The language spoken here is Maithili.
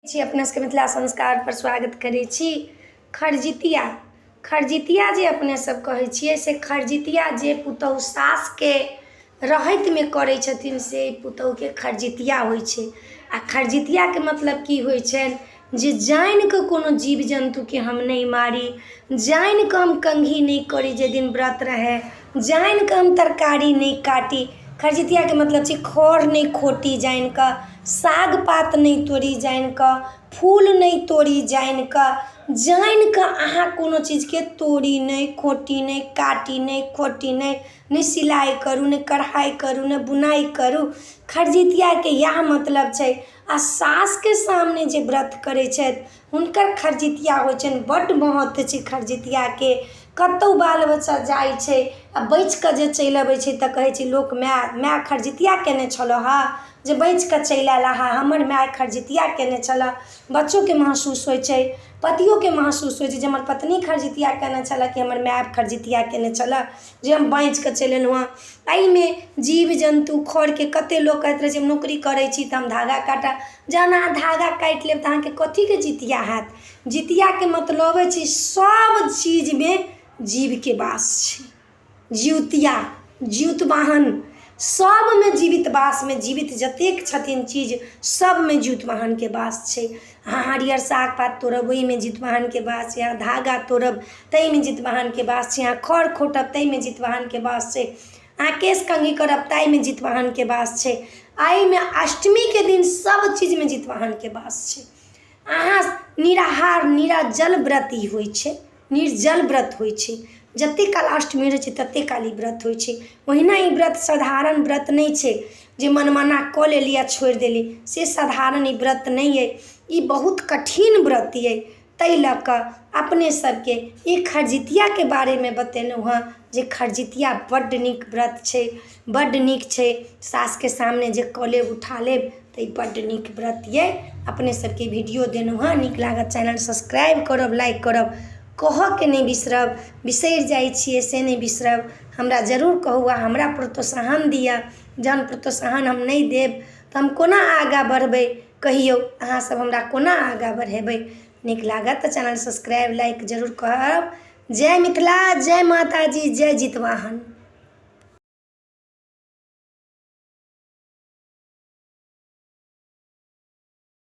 छी अपना सबके मिथिला संस्कार पर स्वागत करै छी। खरजितिया जे अपने सब कहै छियै से खरजितिया जे पुतहु सासके रहैतमे करै छथिन से पुतहुके खरजितिया होइ छै। आ खरजितियाके मतलब की होइ छनि जे जानिकऽ कोनो जीव जन्तुके हम नहीं मारी, जानिकऽ हम कंघी नहीं करी जे दिन व्रत रहै, जानिकऽ हम तरकारी नहीं काटी। खरजितियाके मतलब छै खर नहीं खोटी जानिकऽ, साग पात नहीं तोड़ी जानिकऽ, फूल नहीं तोड़ी जानिकऽ अहाँ कोनो चीजके तोड़ी नहीं, खोटी नहीं, काटी नहीं, खोटी नहीं सिलाई करू, नहीं कढ़ाई करू, नहीं बुनाई करू। खरजितियाके इएह मतलब छै। आ सासके सामने जे व्रत करै छथि हुनकर खरजितिया होइ छनि। बड्ड महत्व छै खरजितियाके। कतहु बाल बच्चा जाइ छै आ बचिकऽ जे चलि अबै छै तऽ कहै छै लोक माय खरजितिया केने छलऽ हा, जे बचिकऽ चलि आयल हा, हमर माय खरजितिया केने छलऽ। बच्चोके महसूस होइ छै, पतियोके महसूस होइ छै जे हमर पत्नी खरजितिया केने छलऽ कि हमर माय खरजितिया केने छलऽ जे हम बाँचिकऽ चलि अयलहुँ हँ। एहिमे जीव जन्तु खरके कतेक लोक कहैत रहै छै हम नौकरी करै छी तऽ हम धागा काटब। जहन अहाँ धागा काटि लेब तऽ अहाँके कथीके जितिया हैत। जितियाके मतलब छै सब चीजमे जीवके वास छै। ज्योतिवाहन सबमे जीवित वासमे जीवित जतेक छथिन चीज सबमे ज्योतिवाहनके वास छै। अहाँ हरियर साग पात तोड़ब ओहिमे जितवाहनके वास छै, अहाँ धागा तोड़ब ताहिमे जितवाहनके वास छै, अहाँ खर खोटब ताहिमे जितवाहनके वास छै, अहाँ केश कंघी करब ताहिमे जितवाहनके वास छै। एहिमे अष्टमीके दिन सब चीजमे जितवाहनके वास छै। अहाँ निराहार निराजल व्रती होइ छै, निर्जल व्रत होइ छै। जतेक काल अष्टमी रहै छै ततेक काल ई व्रत होइ छै। ओहिना ई व्रत साधारण व्रत नहि छै जे मनमाना कऽ लेली आ छोड़ि देली, से साधारण ई व्रत नहीं अइ, ई बहुत कठिन व्रत अइ। ताहि लऽ कऽ अपने सबके ई खरजितियाके बारेमे बतेलहुँ हँ जे खरजितिया बड्ड नीक व्रत छै, बड्ड नीक छै। सासके सामने जे कऽ लेब उठा लेब तऽ ई बड्ड नीक व्रत अइ। अपने सबके वीडियो देलहुँ हँ, नीक लागत चैनल सब्सक्राइब करब, लाइक करब, कहऽके नहि बिसरब। बिसरि जाइ छियै से नहि बिसरब, हमरा जरूर कहू आ हमरा प्रोत्साहन दिअ। जहन प्रोत्साहन हम नहि देब तऽ हम कोना आगाँ बढ़बै, कहियौ अहाँसब हमरा कोना आगाँ बढ़ेबै। नीक लागत तऽ चैनल सब्सक्राइब लाइक जरूर करब। जय मिथिला, जय माता जी, जय जितवाहन।